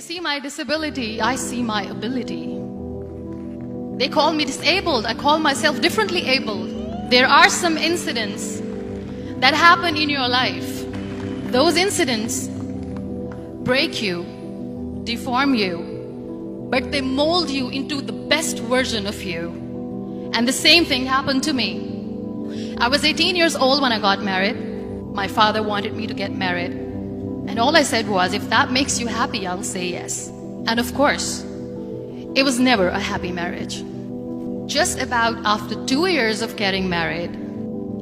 see my disability, I see my ability. They call me disabled, I call myself differently abled. There are some incidents that happen in your life. Those incidents break you, deform you, but they mold you into the best version of you. And the same thing happened to me. I was 18 years old when I got married. My father wanted me to get married. And all I said was, if that makes you happy, I'll say yes. And of course, it was never a happy marriage. Just about after 2 years of getting married,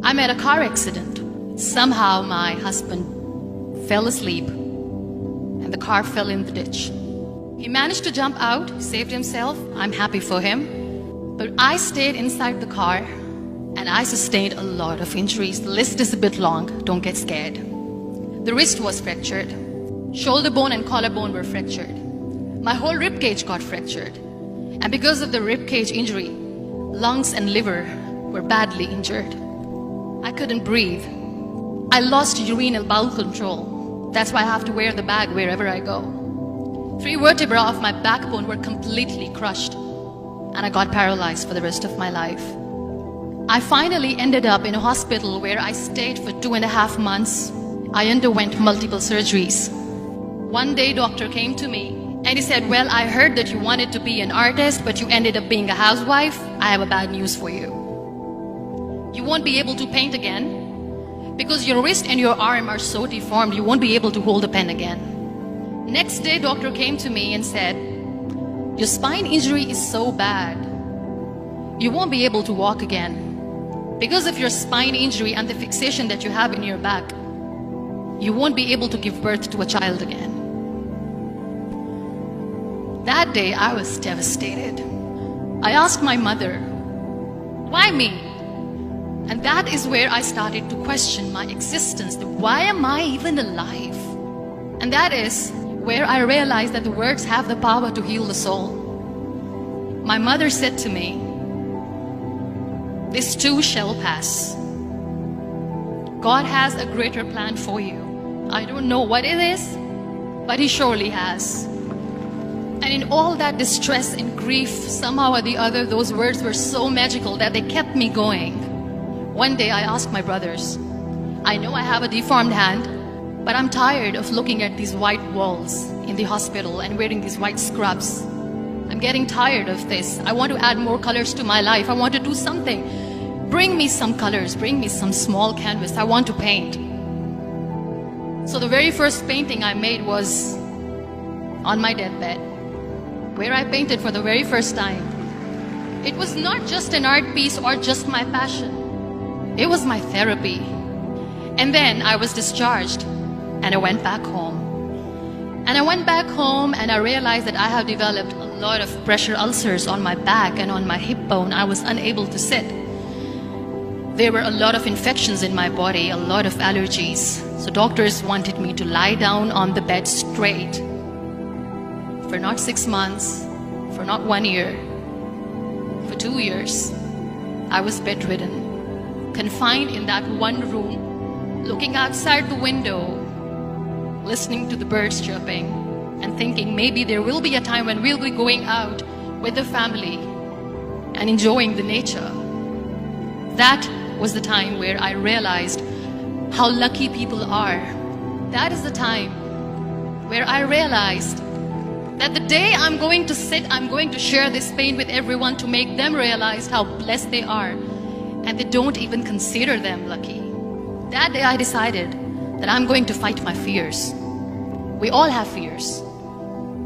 I met a car accident. Somehow my husband fell asleep and the car fell in the ditch. He managed to jump out, saved himself. I'm happy for him. But I stayed inside the car and I sustained a lot of injuries. The list is a bit long, don't get scared. The wrist was fractured. Shoulder bone and collarbone were fractured. My whole rib cage got fractured. And because of the rib cage injury, lungs and liver were badly injured. I couldn't breathe. I lost urinary bowel control. That's why I have to wear the bag wherever I go. 3 vertebrae of my backbone were completely crushed. And I got paralyzed for the rest of my life. I finally ended up in a hospital where I stayed for 2.5 months. I underwent multiple surgeries. One day, doctor came to me and he said, well, I heard that you wanted to be an artist, but you ended up being a housewife. I have a bad news for you. You won't be able to paint again because your wrist and your arm are so deformed, you won't be able to hold a pen again. Next day, doctor came to me and said, your spine injury is so bad, you won't be able to walk again. Because of your spine injury and the fixation that you have in your back, you won't be able to give birth to a child again. That day, I was devastated. I asked my mother, why me? And that is where I started to question my existence. Why am I even alive? And that is where I realized that the words have the power to heal the soul. My mother said to me, this too shall pass. God has a greater plan for you. I don't know what it is, but He surely has. And in all that distress and grief, somehow or the other, those words were so magical that they kept me going. One day I asked my brothers, I know I have a deformed hand, but I'm tired of looking at these white walls in the hospital and wearing these white scrubs. I'm getting tired of this. I want to add more colors to my life. I want to do something. Bring me some colors. Bring me some small canvas. I want to paint. So the very first painting I made was on my deathbed, where I painted for the very first time. It was not just an art piece or just my passion. It was my therapy. And then I was discharged and I went back home. And I went back home and I realized that I have developed a lot of pressure ulcers on my back and on my hip bone. I was unable to sit. There were a lot of infections in my body, a lot of allergies. So doctors wanted me to lie down on the bed straight for not 6 months, for not 1 year, for 2 years. I was bedridden, confined in that one room, looking outside the window, listening to the birds chirping and thinking maybe there will be a time when we'll be going out with the family and enjoying the nature. That was the time where I realized how lucky people are. That is the time where I realized that the day I'm going to sit, I'm going to share this pain with everyone to make them realize how blessed they are, and they don't even consider them lucky. That day I decided that I'm going to fight my fears. We all have fears.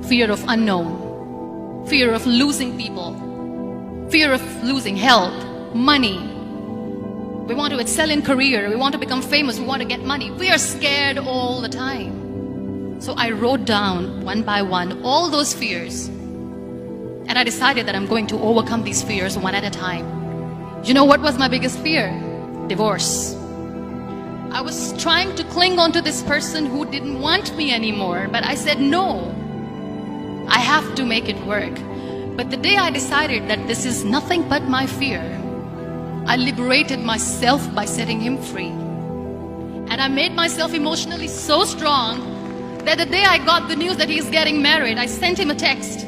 Fear of unknown, fear of losing people, fear of losing health, money. We want to excel in career, we want to become famous, we want to get money. We are scared all the time. So I wrote down one by one all those fears. And I decided that I'm going to overcome these fears one at a time. You know what was my biggest fear? Divorce. I was trying to cling on to this person who didn't want me anymore, but I said no. I have to make it work. But the day I decided that this is nothing but my fear, I liberated myself by setting him free. And I made myself emotionally so strong that the day I got the news that he's getting married, I sent him a text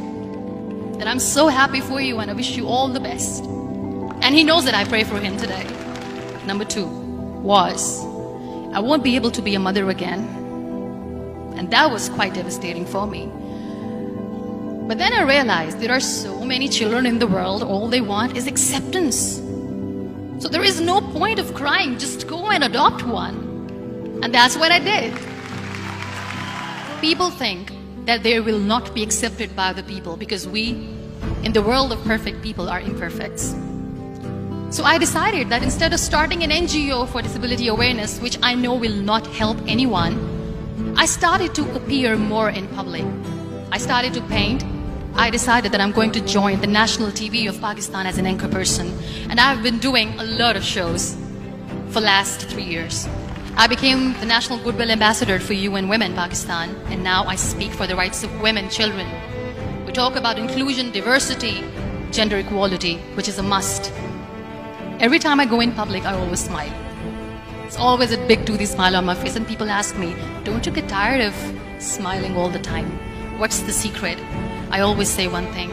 that I'm so happy for you and I wish you all the best. And he knows that I pray for him today. Number 2 was, I won't be able to be a mother again. And that was quite devastating for me. But then I realized there are so many children in the world, all they want is acceptance. So there is no point of crying, just go and adopt one. And that's what I did. People think that they will not be accepted by the people because we, in the world of perfect people, are imperfect. So I decided that instead of starting an NGO for disability awareness, which I know will not help anyone, I started to appear more in public. I started to paint. I decided that I'm going to join the national TV of Pakistan as an anchor person. And I've been doing a lot of shows for the last 3 years. I became the National Goodwill Ambassador for UN Women Pakistan. And now I speak for the rights of women, children. We talk about inclusion, diversity, gender equality, which is a must. Every time I go in public, I always smile. It's always a big toothy smile on my face. And people ask me, don't you get tired of smiling all the time? What's the secret? I always say one thing,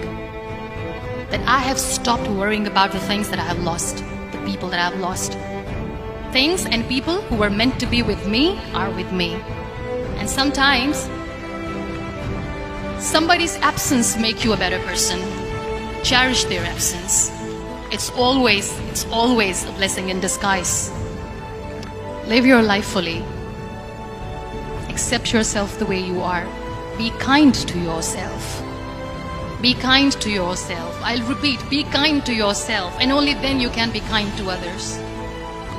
that I have stopped worrying about the things that I have lost, the people that I have lost. Things and people who were meant to be with me are with me. And sometimes, somebody's absence makes you a better person. Cherish their absence. It's always a blessing in disguise. Live your life fully. Accept yourself the way you are. Be kind to yourself. Be kind to yourself. I'll repeat, be kind to yourself, and only then you can be kind to others.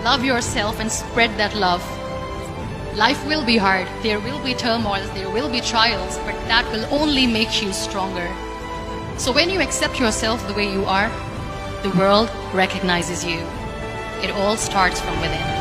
Love yourself and spread that love. Life will be hard. There will be turmoils, there will be trials, but that will only make you stronger. So when you accept yourself the way you are, the world recognizes you. It all starts from within.